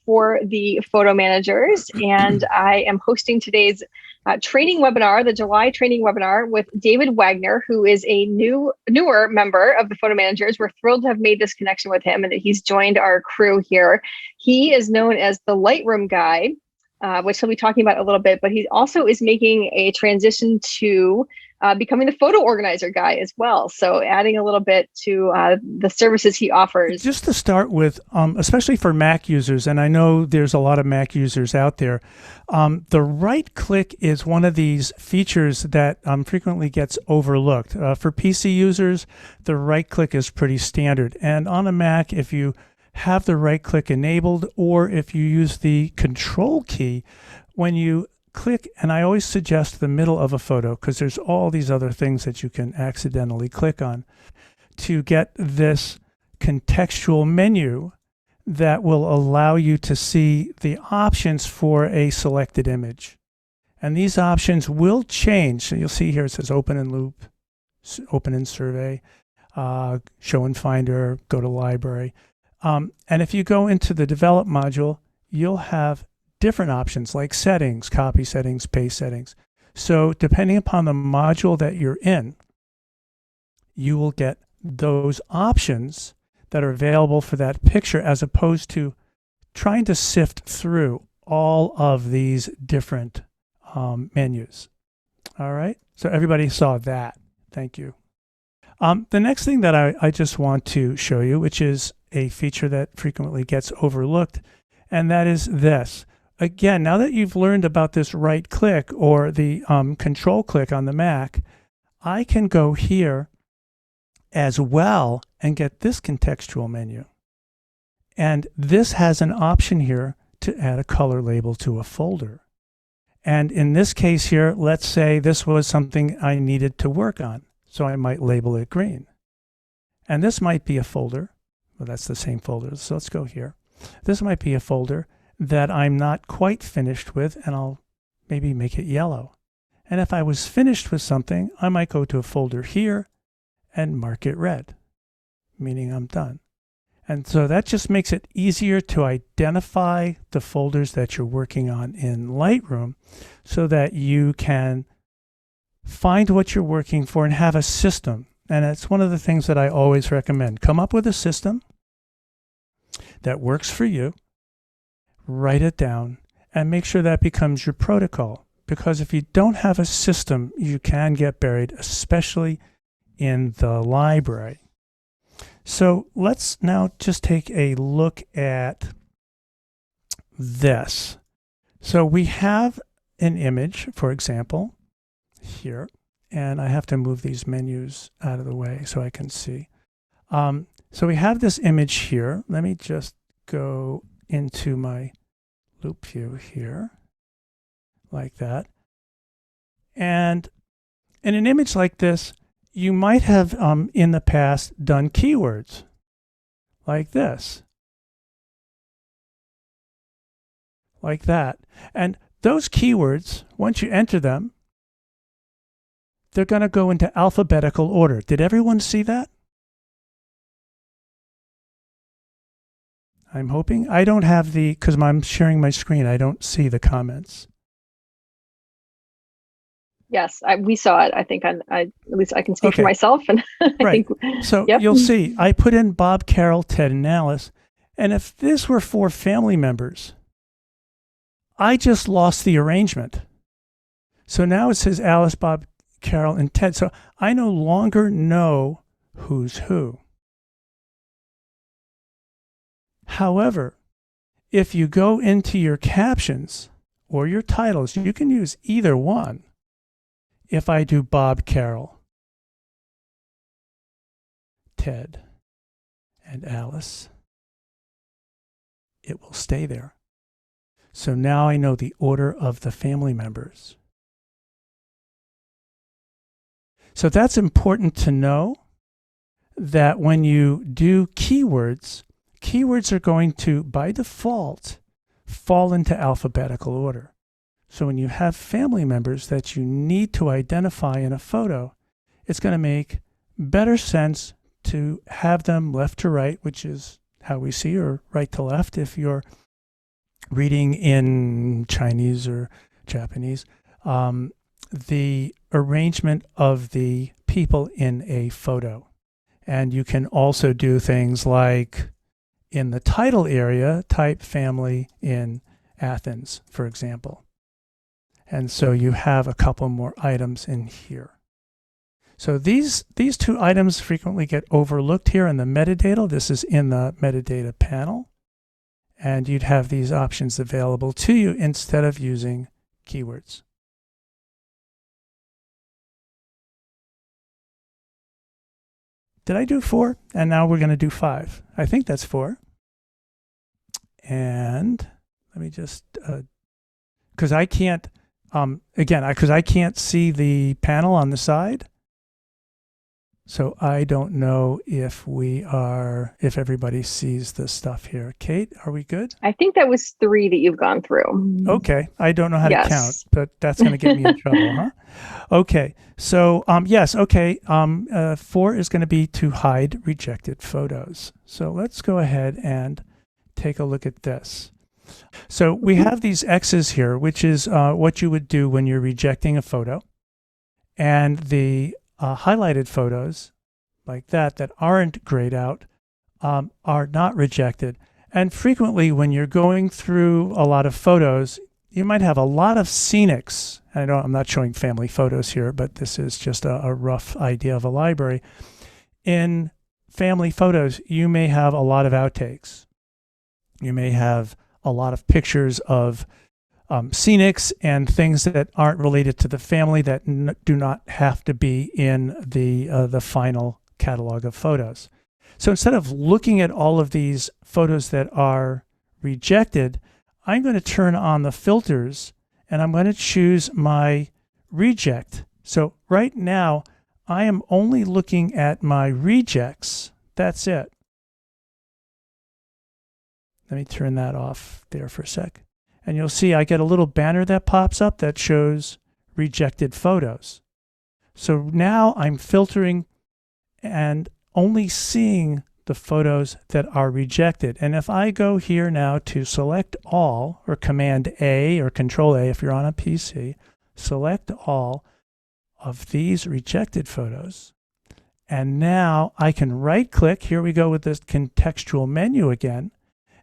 for the photo managers, and I am hosting today's training webinar, the July training webinar with David Wagner, who is a newer member of the photo managers. We're thrilled to have made this connection with him and that he's joined our crew here. He is known as the Lightroom Guy, which he'll be talking about a little bit, but he also is making a transition to becoming the photo organizer guy as well. So adding a little bit to the services he offers. Just to start with, especially for Mac users, and I know there's a lot of Mac users out there, the right click is one of these features that frequently gets overlooked. For PC users, the right click is pretty standard. And on a Mac, if you have the right click enabled, or if you use the control key, when you click, and I always suggest the middle of a photo because there's all these other things that you can accidentally click on to get this contextual menu that will allow you to see the options for a selected image. And these options will change. So you'll see here it says open in loop, open in survey, show in finder, go to library. And if you go into the develop module, you'll have different options like settings, copy settings, paste settings. So depending upon the module that you're in, you will get those options that are available for that picture, as opposed to trying to sift through all of these different menus. All right, so everybody saw that. Thank you. The next thing that I just want to show you, which is a feature that frequently gets overlooked, and that is this. Again, now that you've learned about this right click or the control click on the Mac, I can go here as well and get this contextual menu. And this has an option here to add a color label to a folder. And in this case here, let's say this was something I needed to work on. So I might label it green. And this might be a folder. Well, that's the same folder. So let's go here. This might be a folder that I'm not quite finished with, and I'll maybe make it yellow. And if I was finished with something, I might go to a folder here and mark it red, meaning I'm done. And so that just makes it easier to identify the folders that you're working on in Lightroom so that you can find what you're working for and have a system. And it's one of the things that I always recommend. Come up with a system that works for you. Write it down and make sure that becomes your protocol, because if you don't have a system, you can get buried, especially in the library. So let's now just take a look at this. So we have an image, for example, here, and I have to move these menus out of the way so I can see. So we have this image here. Let me just go into my loop view here, like that. And in an image like this, you might have in the past done keywords like this, like that. And those keywords, once you enter them, they're going to go into alphabetical order. Did everyone see that? I'm hoping. I don't have the, because I'm sharing my screen, I don't see the comments. Yes, we saw it. I think at least I can speak for myself. And right. So you'll see, I put in Bob, Carol, Ted, and Alice. And if this were 4 family members, I just lost the arrangement. So now it says Alice, Bob, Carol, and Ted. So I no longer know who's who. However, if you go into your captions or your titles, you can use either one. If I do Bob, Carol, Ted, and Alice, it will stay there. So now I know the order of the family members. So that's important to know, that when you do keywords, keywords are going to, by default, fall into alphabetical order. So when you have family members that you need to identify in a photo, it's going to make better sense to have them left to right, which is how we see, or right to left if you're reading in Chinese or Japanese, the arrangement of the people in a photo. And you can also do things like in the title area, type family in Athens, for example. And so you have a couple more items in here. So these two items frequently get overlooked here in the metadata. This is in the metadata panel. And you'd have these options available to you instead of using keywords. Did I do 4? And now we're going to do 5. I think that's 4. And let me just, because I can't, because I can't see the panel on the side. So I don't know if if everybody sees the stuff here. Kate, are we good? I think that was 3 that you've gone through. Okay. I don't know how to count, but that's going to get me in trouble, huh? Okay. So, yes. Okay. 4 is going to be to hide rejected photos. So let's go ahead and take a look at this. So we have these X's here, which is what you would do when you're rejecting a photo. And the highlighted photos like that aren't grayed out are not rejected. And frequently when you're going through a lot of photos, you might have a lot of scenics. I know I'm not showing family photos here, but this is just a rough idea of a library. In family photos, you may have a lot of outtakes. You may have a lot of pictures of scenics and things that aren't related to the family that do not have to be in the final catalog of photos. So instead of looking at all of these photos that are rejected, I'm going to turn on the filters and I'm going to choose my reject. So right now, I am only looking at my rejects. That's it. Let me turn that off there for a sec. And you'll see I get a little banner that pops up that shows rejected photos. So now I'm filtering and only seeing the photos that are rejected. And if I go here now to select all, or Command A or Control A if you're on a PC, select all of these rejected photos. And now I can right click. Here we go with this contextual menu again.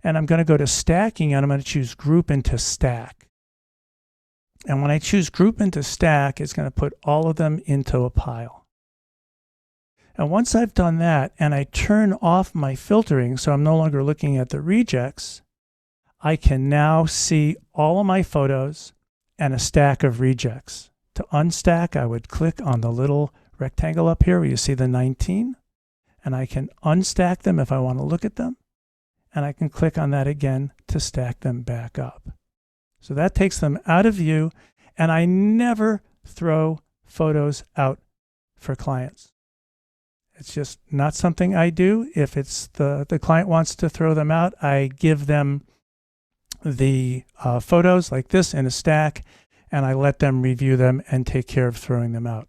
And I'm going to go to stacking and I'm going to choose group into stack. And when I choose group into stack, it's going to put all of them into a pile. And once I've done that and I turn off my filtering, so I'm no longer looking at the rejects, I can now see all of my photos and a stack of rejects. To unstack, I would click on the little rectangle up here where you see the 19, and I can unstack them if I want to look at them. And I can click on that again to stack them back up. So that takes them out of view, and I never throw photos out for clients. It's just not something I do. If it's the client wants to throw them out, I give them the photos like this in a stack, and I let them review them and take care of throwing them out.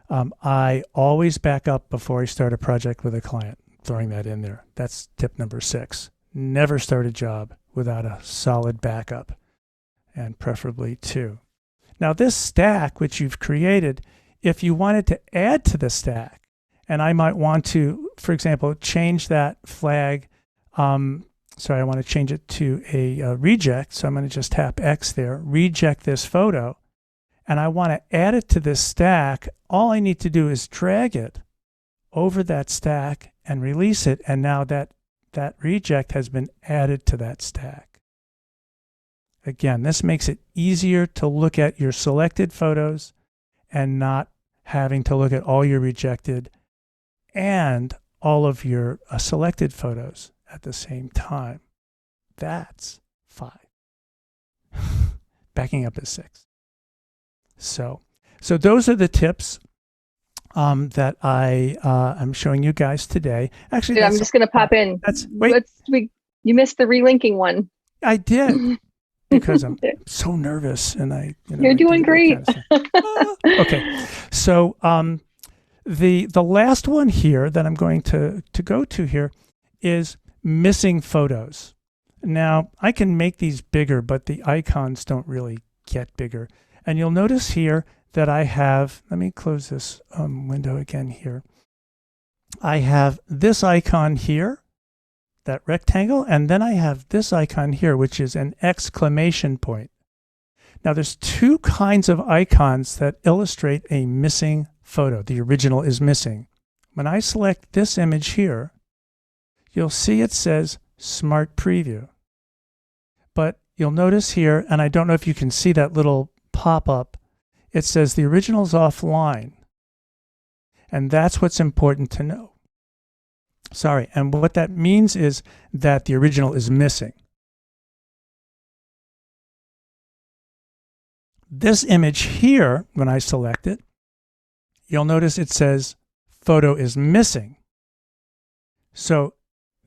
I always back up before I start a project with a client, throwing that in there. That's tip number 6. Never start a job without a solid backup, and preferably 2. Now this stack, which you've created, if you wanted to add to the stack, and I might want to, for example, change that flag. Sorry, I want to change it to a reject. So I'm going to just tap X there, reject this photo, and I want to add it to this stack. All I need to do is drag it over that stack and release it, and now that reject has been added to that stack. Again, this makes it easier to look at your selected photos and not having to look at all your rejected and all of your selected photos at the same time. That's 5. Backing up is 6. So those are the tips that I'm showing you guys today. Actually, I'm just going to pop in. You missed the relinking one. I did because I'm so nervous, and you're doing great. Kind of okay, so the last one here that I'm going to go to here is missing photos. Now, I can make these bigger, but the icons don't really get bigger. And you'll notice here that I have, let me close this window again here. I have this icon here, that rectangle, and then I have this icon here, which is an exclamation point. Now, there's two kinds of icons that illustrate a missing photo. The original is missing. When I select this image here, you'll see it says Smart Preview. But you'll notice here, and I don't know if you can see that little pop-up, it says the original's offline. And that's what's important to know. Sorry, and what that means is that the original is missing. This image here, when I select it, you'll notice it says photo is missing. So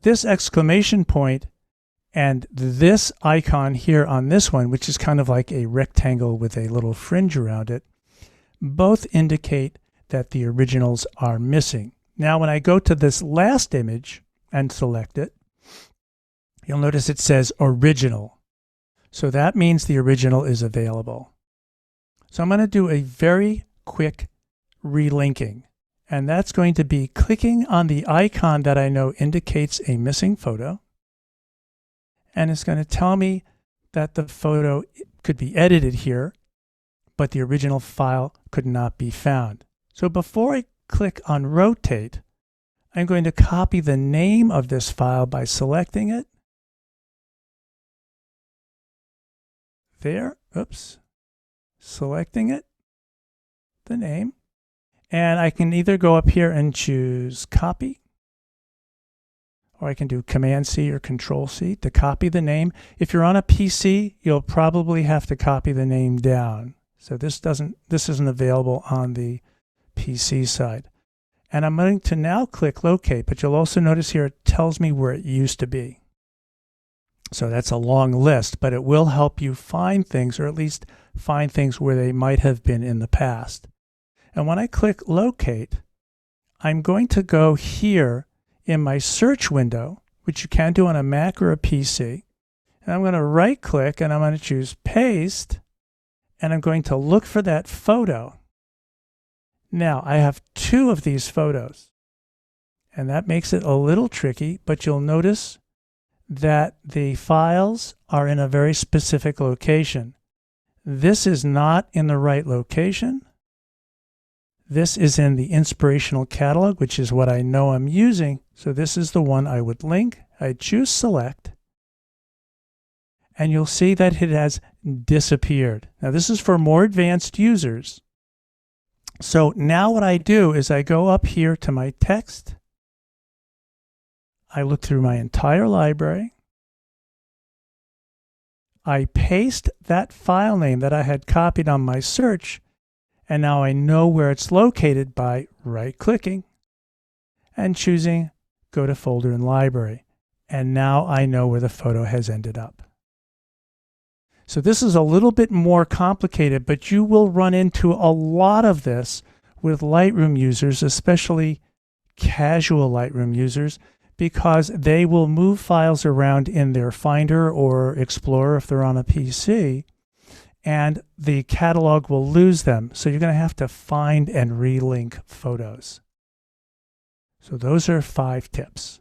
this exclamation point and this icon here on this one, which is kind of like a rectangle with a little fringe around it, both indicate that the originals are missing. Now, when I go to this last image and select it, you'll notice it says original. So that means the original is available. So I'm going to do a very quick relinking. And that's going to be clicking on the icon that I know indicates a missing photo. And it's going to tell me that the photo could be edited here, but the original file could not be found. So before I click on rotate, I'm going to copy the name of this file by selecting it. There, oops, selecting it, the name. And I can either go up here and choose copy, or I can do Command-C or Control-C to copy the name. If you're on a PC, you'll probably have to copy the name down. So this isn't available on the PC side. And I'm going to now click locate, but you'll also notice here it tells me where it used to be. So that's a long list, but it will help you find things, or at least find things where they might have been in the past. And when I click locate, I'm going to go here in my search window, which you can do on a Mac or a PC. And I'm going to right click and I'm going to choose paste, and I'm going to look for that photo. Now, I have two of these photos, and that makes it a little tricky, but you'll notice that the files are in a very specific location. This is not in the right location. This is in the inspirational catalog, which is what I know I'm using. So this is the one I would link. I choose select, and you'll see that it has disappeared. Now, this is for more advanced users. So now what I do is I go up here to my text. I look through my entire library. I paste that file name that I had copied on my search, and now I know where it's located by right-clicking and choosing Go to Folder in Library. And now I know where the photo has ended up. So this is a little bit more complicated, but you will run into a lot of this with Lightroom users, especially casual Lightroom users, because they will move files around in their Finder or Explorer if they're on a PC, and the catalog will lose them. So you're going to have to find and relink photos. So those are 5 tips.